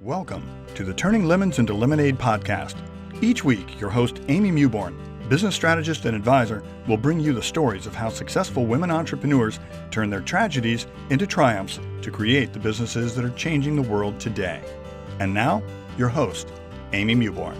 Welcome to the Turning Lemons into Lemonade podcast. Each week, your host, Amy Mewborn, business strategist and advisor, will bring you the stories of how successful women entrepreneurs turn their tragedies into triumphs to create the businesses that are changing the world today. And now, your host, Amy Mewborn.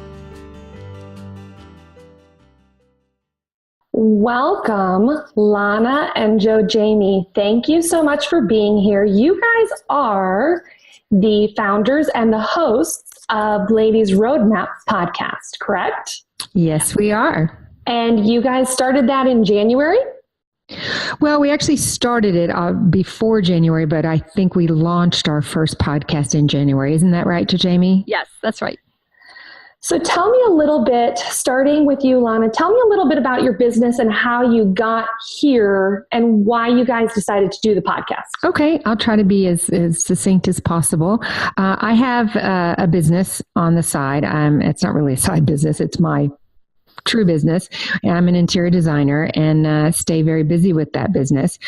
Welcome, Lana and Joe Jamie. Thank you so much for being here. You guys are the founders and the hosts of Ladies Roadmap podcast, correct? Yes, we are. And you guys started that in January? Well, we actually started it before January, but I think we launched our first podcast in January. Isn't that right, Jamie? Yes, that's right. So tell me a little bit, starting with you, Lana, tell me a little bit about your business and how you got here and why you guys decided to do the podcast. Okay, I'll try to be as succinct as possible. I have a business on the side. It's not really a side business. It's my true business. I'm an interior designer and stay very busy with that business.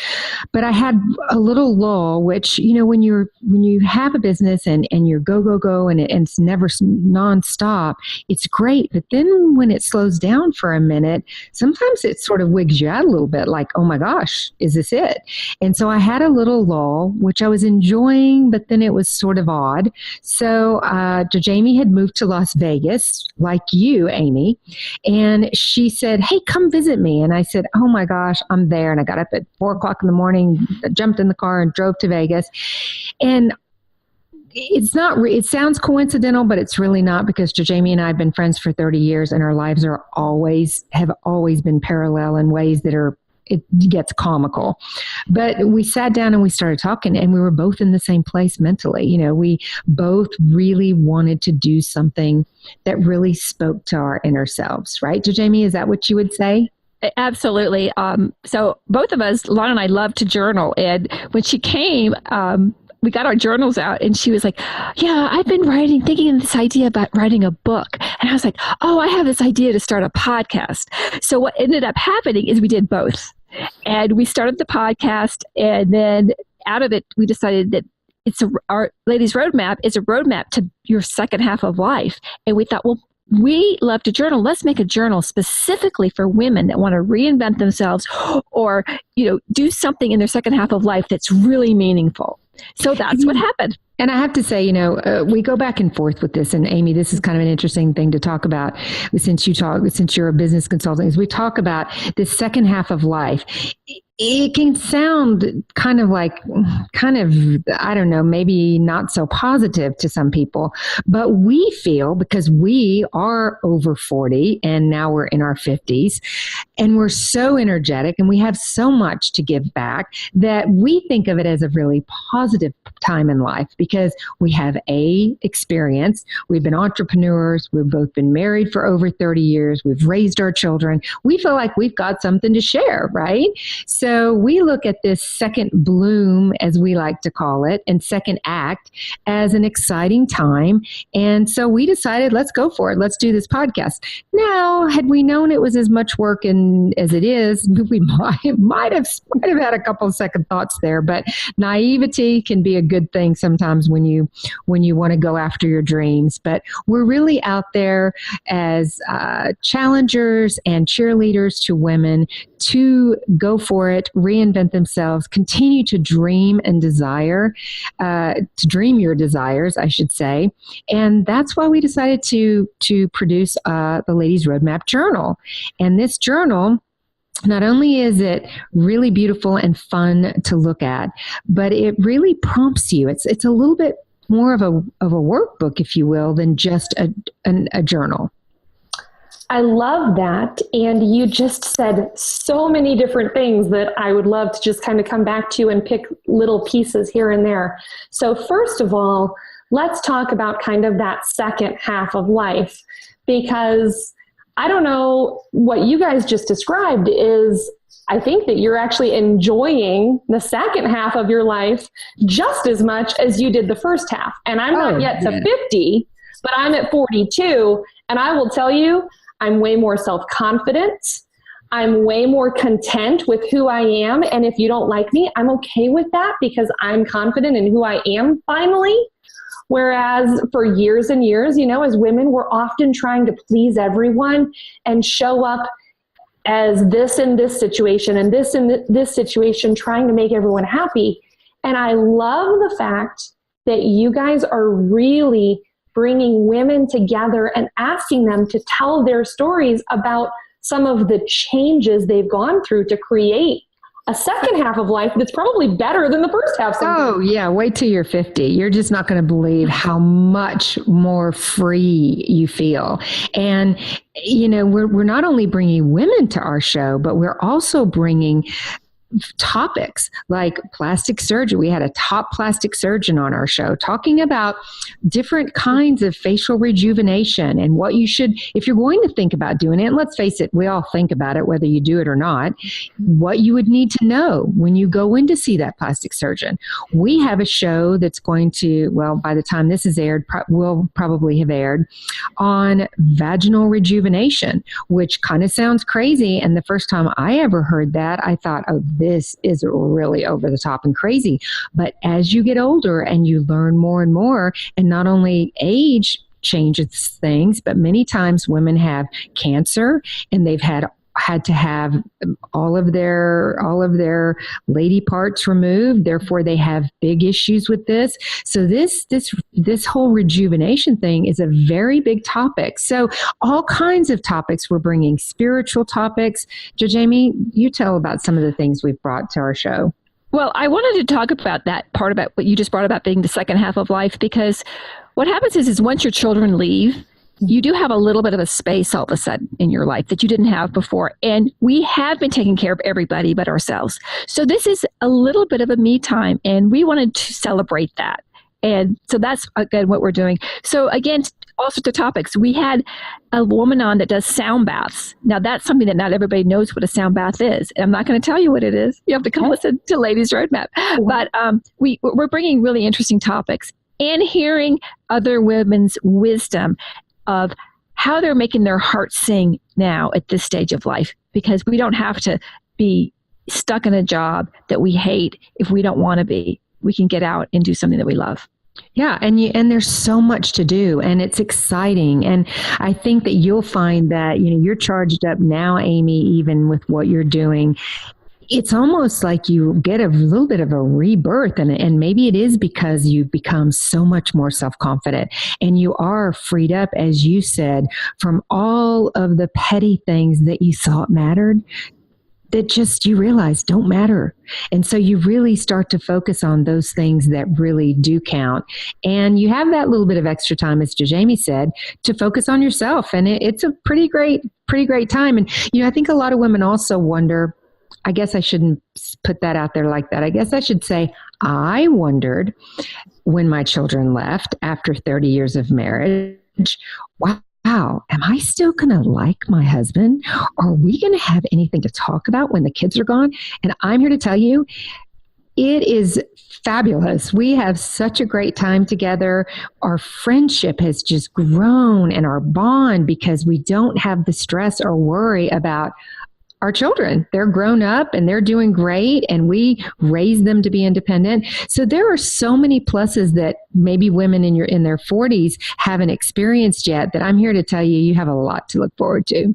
But I had a little lull, which, you know, when you have a business and you're go, and it's never nonstop, it's great. But then when it slows down for a minute, sometimes it sort of wigs you out a little bit like, oh my gosh, is this it? And so I had a little lull, which I was enjoying, but then it was sort of odd. So Jamie had moved to Las Vegas, like you, Amy, and she said, hey, come visit me. And I said, oh my gosh, I'm there. And I got up at 4:00 in the morning, jumped in the car and drove to Vegas. And it's not, it sounds coincidental, but it's really not, because Jamie and I have been friends for 30 years and our lives have always been parallel in ways that it gets comical. But we sat down and we started talking, and we were both in the same place mentally. You know, we both really wanted to do something that really spoke to our inner selves, right? Jamie, is that what you would say? Absolutely. So both of us, Lana and I, love to journal. And when she came, we got our journals out, and she was like, yeah, I've been thinking of this idea about writing a book. And I was like, oh, I have this idea to start a podcast. So what ended up happening is we did both. And we started the podcast, and then out of it, we decided that our Ladies Roadmap is a roadmap to your second half of life. And we thought, well, we love to journal. Let's make a journal specifically for women that want to reinvent themselves or, do something in their second half of life that's really meaningful. So that's what happened. And I have to say, we go back and forth with this. And Amy, this is kind of an interesting thing to talk about since you're a business consultant, is we talk about this second half of life. It can sound kind of, I don't know, maybe not so positive to some people, but we feel, because we are over 40 and now we're in our 50s and we're so energetic and we have so much to give back, that we think of it as a really positive time in life, because we have experience. We've been entrepreneurs. We've both been married for over 30 years. We've raised our children. We feel like we've got something to share, right? So we look at this second bloom, as we like to call it, and second act as an exciting time. And so we decided, let's go for it. Let's do this podcast. Now, had we known it was as much work as it is, we might have had a couple of second thoughts there. But naivety can be a good thing sometimes when you want to go after your dreams. But we're really out there as challengers and cheerleaders to women to go for it, reinvent themselves, continue to dream and desire, to dream your desires, I should say. And that's why we decided to produce the Ladies Roadmap Journal. And this journal, not only is it really beautiful and fun to look at, but it really prompts you. It's a little bit more of a workbook, if you will, than just a journal. I love that. And you just said so many different things that I would love to just kind of come back to and pick little pieces here and there. So first of all, let's talk about kind of that second half of life, because I don't know what you guys just described is, I think that you're actually enjoying the second half of your life just as much as you did the first half. And I'm not yet to 50, but I'm at 42. And I will tell you, I'm way more self-confident. I'm way more content with who I am. And if you don't like me, I'm okay with that, because I'm confident in who I am finally. Whereas for years and years, as women, we're often trying to please everyone and show up as this in this situation and this in this situation, trying to make everyone happy. And I love the fact that you guys are really bringing women together and asking them to tell their stories about some of the changes they've gone through to create a second half of life that's probably better than the first half. Oh, yeah. Wait till you're 50. You're just not going to believe how much more free you feel. And, we're not only bringing women to our show, but we're also bringing topics like plastic surgery. We had a top plastic surgeon on our show talking about different kinds of facial rejuvenation and what you should, if you're going to think about doing it, and let's face it, we all think about it, whether you do it or not, what you would need to know when you go in to see that plastic surgeon. We have a show that's going to, well, by the time this is aired, will probably have aired on vaginal rejuvenation, which kind of sounds crazy. And the first time I ever heard that, I thought, oh, this is really over the top and crazy. But as you get older and you learn more and more, and not only age changes things, but many times women have cancer and they've had to have all of their lady parts removed. Therefore, they have big issues with this. So this whole rejuvenation thing is a very big topic. So all kinds of topics we're bringing, spiritual topics. Judge Amy, you tell about some of the things we've brought to our show. Well, I wanted to talk about that part about what you just brought about being the second half of life, because what happens is once your children leave, you do have a little bit of a space all of a sudden in your life that you didn't have before. And we have been taking care of everybody but ourselves. So this is a little bit of a me time, and we wanted to celebrate that. And so that's, again, what we're doing. So again, all sorts of topics. We had a woman on that does sound baths. Now, that's something that not everybody knows what a sound bath is. And I'm not going to tell you what it is. You have to come listen to Ladies Roadmap. But we're bringing really interesting topics and hearing other women's wisdom of how they're making their hearts sing now at this stage of life, because we don't have to be stuck in a job that we hate if we don't want to be. We can get out and do something that we love. Yeah, and there's so much to do, and it's exciting. And I think that you'll find that, you're charged up now, Amy, even with what you're doing. It's almost like you get a little bit of a rebirth, and maybe it is because you've become so much more self-confident and you are freed up, as you said, from all of the petty things that you thought mattered, that just you realize don't matter. And so you really start to focus on those things that really do count. And you have that little bit of extra time, as Jamie said, to focus on yourself. And it's a pretty great time. And, I think a lot of women also wonder, I guess I shouldn't put that out there like that. I guess I should say, I wondered when my children left after 30 years of marriage, wow, am I still going to like my husband? Are we going to have anything to talk about when the kids are gone? And I'm here to tell you, it is fabulous. We have such a great time together. Our friendship has just grown, and our bond, because we don't have the stress or worry about our children. They're grown up and they're doing great, and we raise them to be independent. So there are so many pluses that maybe women in their 40s haven't experienced yet, that I'm here to tell you have a lot to look forward to.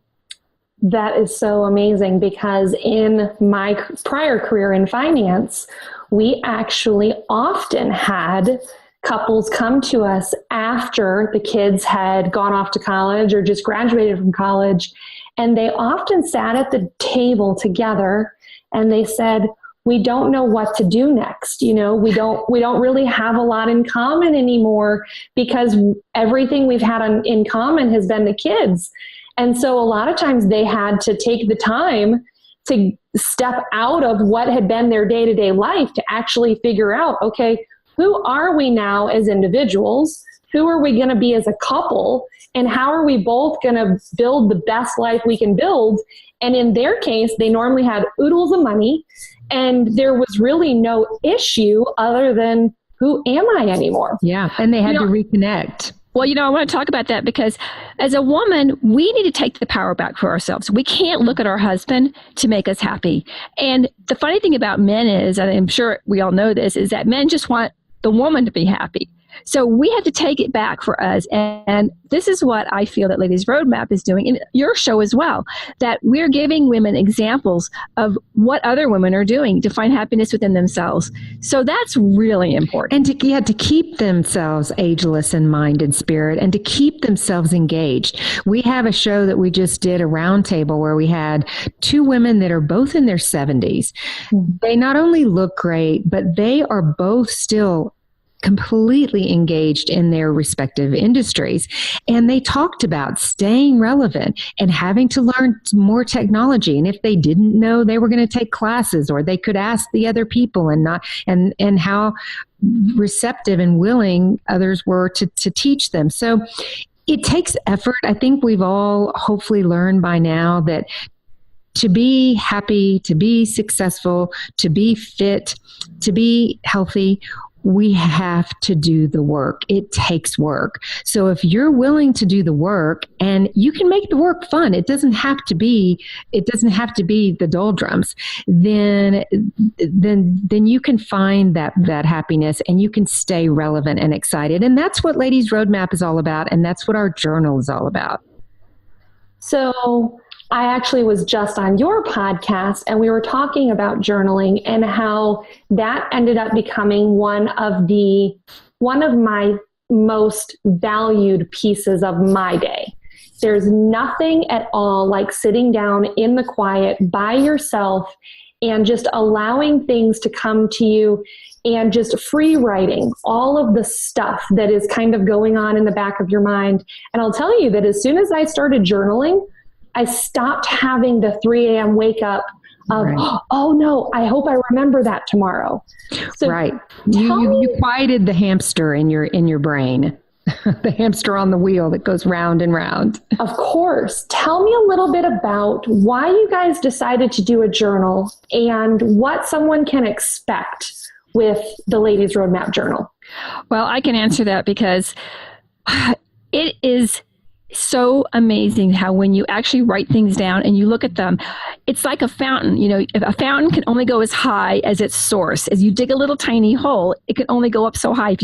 That is so amazing, because in my prior career in finance, we actually often had couples come to us after the kids had gone off to college or just graduated from college. And they often sat at the table together and they said, we don't know what to do next. We don't really have a lot in common anymore, because everything we've had in common has been the kids. And so a lot of times they had to take the time to step out of what had been their day-to-day life to actually figure out, okay, who are we now as individuals? Who are we going to be as a couple? And how are we both going to build the best life we can build? And in their case, they normally had oodles of money, and there was really no issue other than, who am I anymore? Yeah, and they had to reconnect. Well, I want to talk about that, because as a woman, we need to take the power back for ourselves. We can't look at our husband to make us happy. And the funny thing about men is, and I'm sure we all know this, is that men just want the woman to be happy. So we have to take it back for us. And this is what I feel that Ladies Roadmap is doing, in your show as well, that we're giving women examples of what other women are doing to find happiness within themselves. So that's really important. And to keep themselves ageless in mind and spirit, and to keep themselves engaged. We have a show that we just did, a roundtable, where we had two women that are both in their 70s. They not only look great, but they are both still completely engaged in their respective industries. And they talked about staying relevant and having to learn more technology. And if they didn't know, they were going to take classes, or they could ask the other people, and how receptive and willing others were to teach them. So it takes effort. I think we've all hopefully learned by now that to be happy, to be successful, to be fit, to be healthy, we have to do the work. It takes work. So if you're willing to do the work, and you can make the work fun, it doesn't have to be the doldrums, then you can find that happiness, and you can stay relevant and excited. And that's what Ladies Roadmap is all about. And that's what our journal is all about. So I actually was just on your podcast, and we were talking about journaling and how that ended up becoming one of my most valued pieces of my day. There's nothing at all like sitting down in the quiet by yourself and just allowing things to come to you, and just free writing all of the stuff that is kind of going on in the back of your mind. And I'll tell you that as soon as I started journaling, I stopped having the 3 a.m. wake up of, right. Oh no, I hope I remember that tomorrow. So right. You quieted the hamster in your brain, the hamster on the wheel that goes round and round. Of course. Tell me a little bit about why you guys decided to do a journal and what someone can expect with the Ladies Roadmap Journal. Well, I can answer that because it is so amazing how when you actually write things down and you look at them, it's like a fountain. You know, if a fountain can only go as high as its source. As you dig a little tiny hole, it can only go up so high.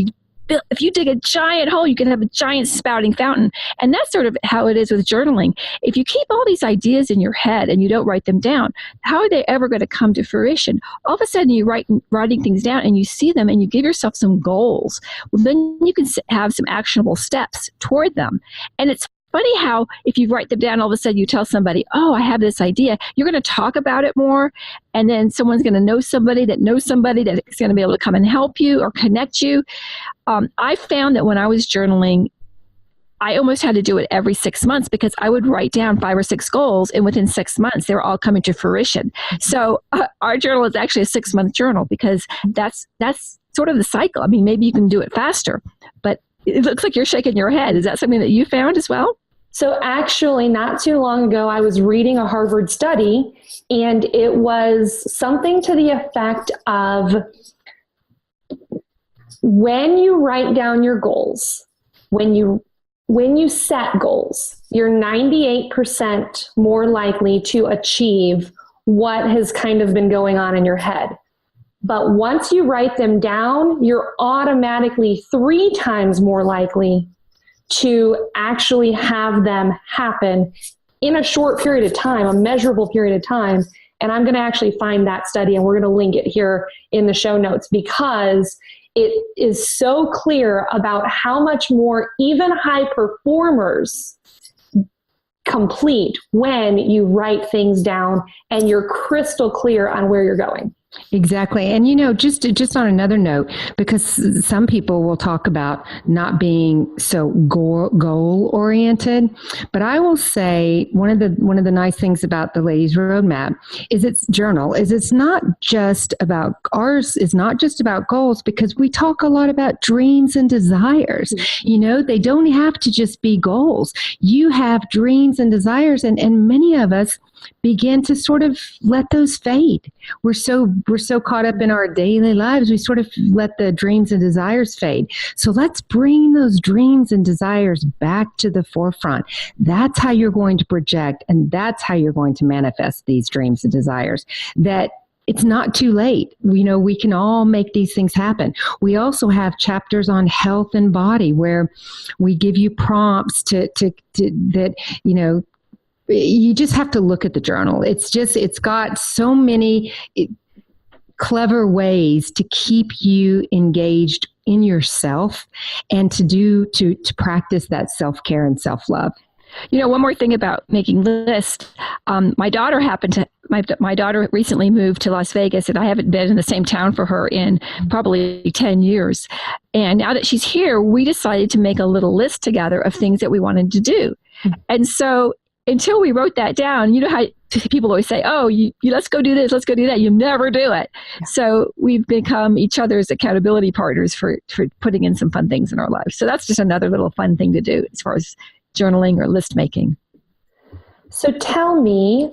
If you dig a giant hole, you can have a giant spouting fountain. And that's sort of how it is with journaling. If you keep all these ideas in your head and you don't write them down, how are they ever going to come to fruition? All of a sudden, you're writing things down and you see them and you give yourself some goals. Well, then you can have some actionable steps toward them. And it's funny how if you write them down, all of a sudden you tell somebody, oh, I have this idea. You're going to talk about it more. And then someone's going to know somebody that knows somebody that is going to be able to come and help you or connect you. I found that when I was journaling, I almost had to do it every 6 months because I would write down 5 or 6 goals, and within 6 months, they were all coming to fruition. So our journal is actually a 6-month journal because that's sort of the cycle. I mean, maybe you can do it faster, but it looks like you're shaking your head. Is that something that you found as well? So actually, not too long ago, I was reading a Harvard study, and it was something to the effect of when you write down your goals, when you set goals, you're 98% more likely to achieve what has kind of been going on in your head. But once you write them down, you're automatically 3 times more likely to actually have them happen in a short period of time, a measurable period of time. And I'm going to actually find that study, and we're going to link it here in the show notes, because it is so clear about how much more even high performers complete when you write things down and you're crystal clear on where you're going. Exactly. And, just on another note, because some people will talk about not being so goal oriented, but I will say one of the nice things about the Ladies Roadmap is its journal is it's not just about ours is not just about goals, because we talk a lot about dreams and desires. Mm-hmm. They don't have to just be goals. You have dreams and desires, and many of us begin to sort of let those fade. We're so caught up in our daily lives, we sort of let the dreams and desires fade. So let's bring those dreams and desires back to the forefront. That's how you're going to project, and that's how you're going to manifest these dreams and desires. That it's not too late. We can all make these things happen. We also have chapters on health and body where we give you prompts to that, you just have to look at the journal. It's got so many clever ways to keep you engaged in yourself and to practice that self-care and self-love. One more thing about making lists. My daughter my daughter recently moved to Las Vegas, and I haven't been in the same town for her in probably 10 years. And now that she's here, we decided to make a little list together of things that we wanted to do. And so until we wrote that down, you know how people always say, oh, let's go do this, let's go do that. You never do it. Yeah. So we've become each other's accountability partners for putting in some fun things in our lives. So that's just another little fun thing to do as far as journaling or list making. So tell me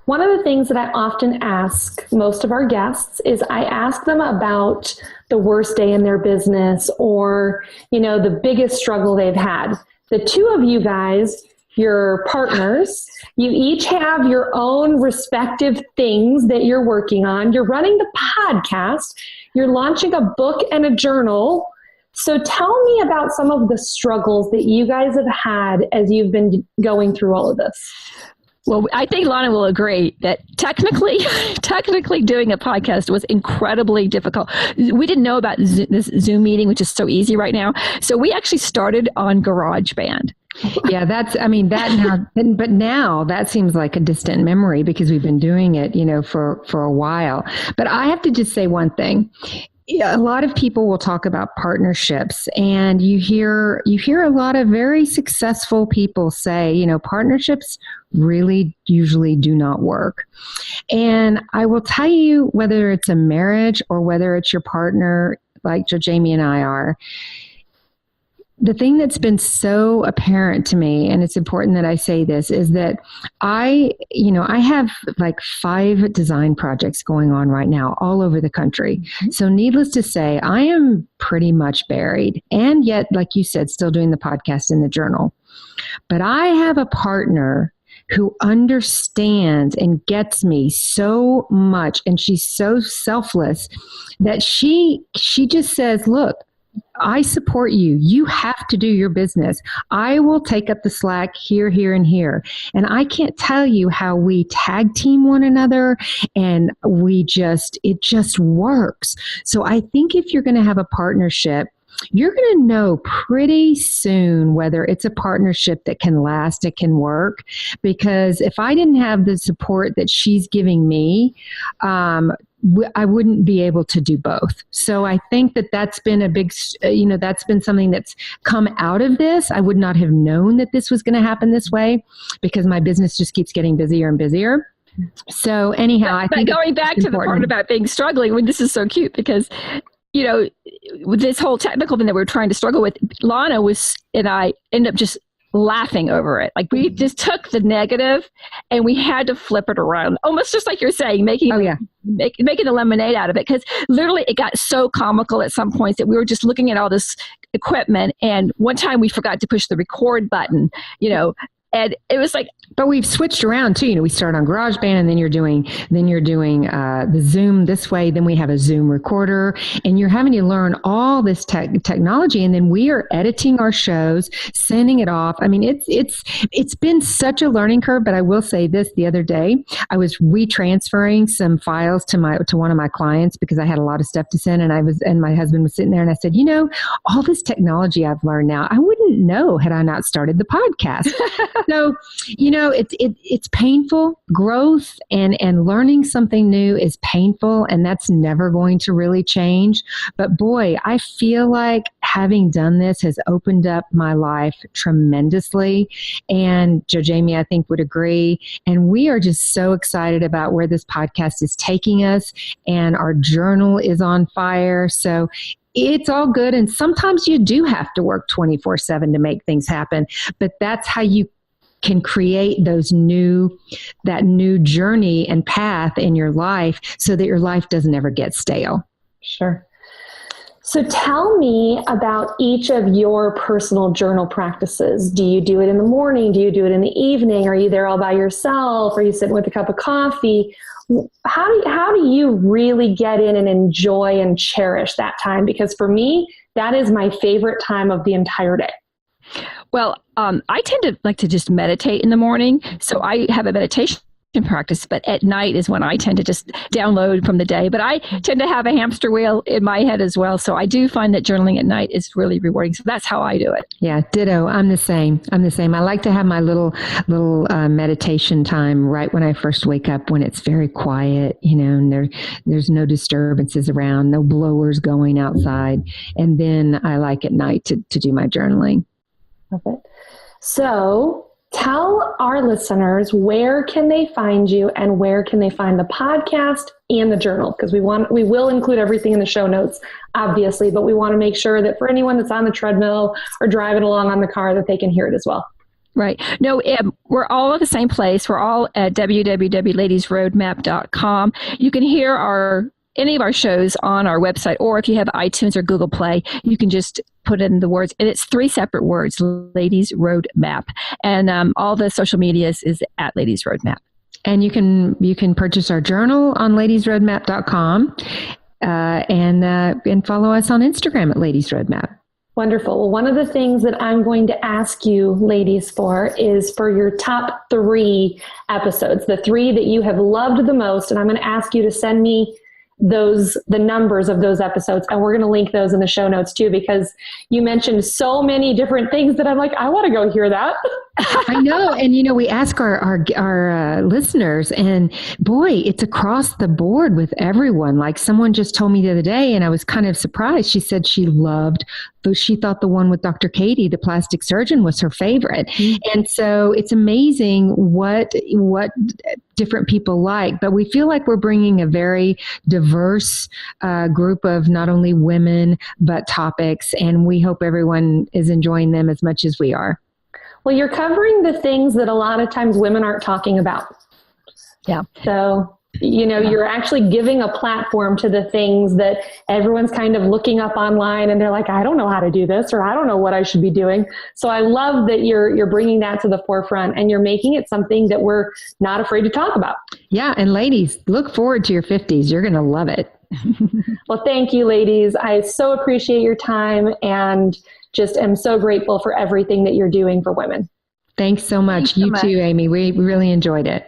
one of the things that I often ask most of our guests is I ask them about the worst day in their business or, the biggest struggle they've had. The two of you guys, your partners, you each have your own respective things that you're working on. You're running the podcast, you're launching a book and a journal. So tell me about some of the struggles that you guys have had as you've been going through all of this. Well, I think Lana will agree that technically doing a podcast was incredibly difficult. We didn't know about this Zoom meeting, which is so easy right now. So we actually started on GarageBand. Yeah, but now that seems like a distant memory because we've been doing it, for a while. But I have to just say one thing. A lot of people will talk about partnerships, and you hear a lot of very successful people say, partnerships really usually do not work. And I will tell you, whether it's a marriage or whether it's your partner, like Jamie and I are, the thing that's been so apparent to me, and it's important that I say this, is that I have like 5 design projects going on right now all over the country. Mm-hmm. So needless to say, I am pretty much buried. And yet, like you said, still doing the podcast and the journal. But I have a partner who understands and gets me so much, and she's so selfless that she just says, look, I support you. You have to do your business. I will take up the slack here, and here. And I can't tell you how we tag team one another, and it just works. So I think if you're going to have a partnership, you're going to know pretty soon whether it's a partnership that can last, it can work. Because if I didn't have the support that she's giving me, I wouldn't be able to do both. So I think that's been a big, that's been something that's come out of this. I would not have known that this was going to happen this way because my business just keeps getting busier and busier. So anyhow, I think going back to the part about being struggling, this is so cute because, with this whole technical thing that we were trying to struggle with, Lana and I ended up just laughing over it. Like we just took the negative and we had to flip it around, almost just like you're saying, making the lemonade out of it. Because literally it got so comical at some points that we were just looking at all this equipment. And one time we forgot to push the record button, and it was like, but we've switched around too. We start on GarageBand, and then you're doing the Zoom this way. Then we have a Zoom recorder, and you're having to learn all this technology. And then we are editing our shows, sending it off. I mean, it's been such a learning curve. But I will say this: the other day, I was retransferring some files to one of my clients because I had a lot of stuff to send, and my husband was sitting there, and I said, all this technology I've learned now, I wouldn't know had I not started the podcast. So, it's painful. Growth and learning something new is painful, and that's never going to really change. But boy, I feel like having done this has opened up my life tremendously. And Jamie, I think, would agree. And we are just so excited about where this podcast is taking us, and our journal is on fire. So it's all good. And sometimes you do have to work 24/7 to make things happen, but that's how you can create that new journey and path in your life so that your life doesn't ever get stale. Sure. So tell me about each of your personal journal practices. Do you do it in the morning? Do you do it in the evening? Are you there all by yourself? Are you sitting with a cup of coffee? How do you really get in and enjoy and cherish that time? Because for me, that is my favorite time of the entire day. Well, I tend to like to just meditate in the morning. So I have a meditation practice, but at night is when I tend to just download from the day. But I tend to have a hamster wheel in my head as well. So I do find that journaling at night is really rewarding. So that's how I do it. Yeah, ditto. I'm the same. I like to have my little meditation time right when I first wake up, when it's very quiet, and there's no disturbances around, no blowers going outside. And then I like at night to do my journaling. Love it. So tell our listeners, where can they find you and where can they find the podcast and the journal? Because we will include everything in the show notes, obviously, but we want to make sure that for anyone that's on the treadmill or driving along on the car, that they can hear it as well. Right. No, we're all at the same place. We're all at www.ladiesroadmap.com. You can hear any of our shows on our website, or if you have iTunes or Google Play, you can just put in the words, and it's 3 separate words, Ladies Road Map. And all the social media is at Ladies Road Map. And you can purchase our journal on ladiesroadmap.com and follow us on Instagram at Ladies Road Map. Wonderful. Well, one of the things that I'm going to ask you ladies is for your top 3 episodes, the 3 that you have loved the most. And I'm going to ask you to send me the numbers of those episodes, and we're going to link those in the show notes too, because you mentioned so many different things that I'm like, I want to go hear that. I know. And, we ask our listeners, and boy, it's across the board with everyone. Like someone just told me the other day, and I was kind of surprised. She said she thought the one with Dr. Katie, the plastic surgeon, was her favorite. Mm-hmm. And so it's amazing what different people like, but we feel like we're bringing a very diverse group of not only women, but topics. And we hope everyone is enjoying them as much as we are. Well, you're covering the things that a lot of times women aren't talking about. Yeah. So, you're actually giving a platform to the things that everyone's kind of looking up online, and they're like, I don't know how to do this, or I don't know what I should be doing. So I love that you're bringing that to the forefront, and you're making it something that we're not afraid to talk about. Yeah. And ladies, look forward to your 50s. You're going to love it. Well, thank you, ladies. I so appreciate your time, and just am so grateful for everything that you're doing for women. Thanks so much. Thanks so much. You too, Amy. We really enjoyed it.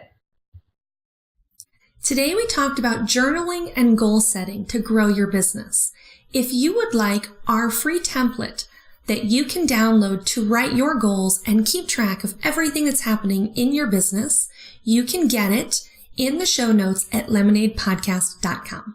Today we talked about journaling and goal setting to grow your business. If you would like our free template that you can download to write your goals and keep track of everything that's happening in your business, you can get it in the show notes at lemonadepodcast.com.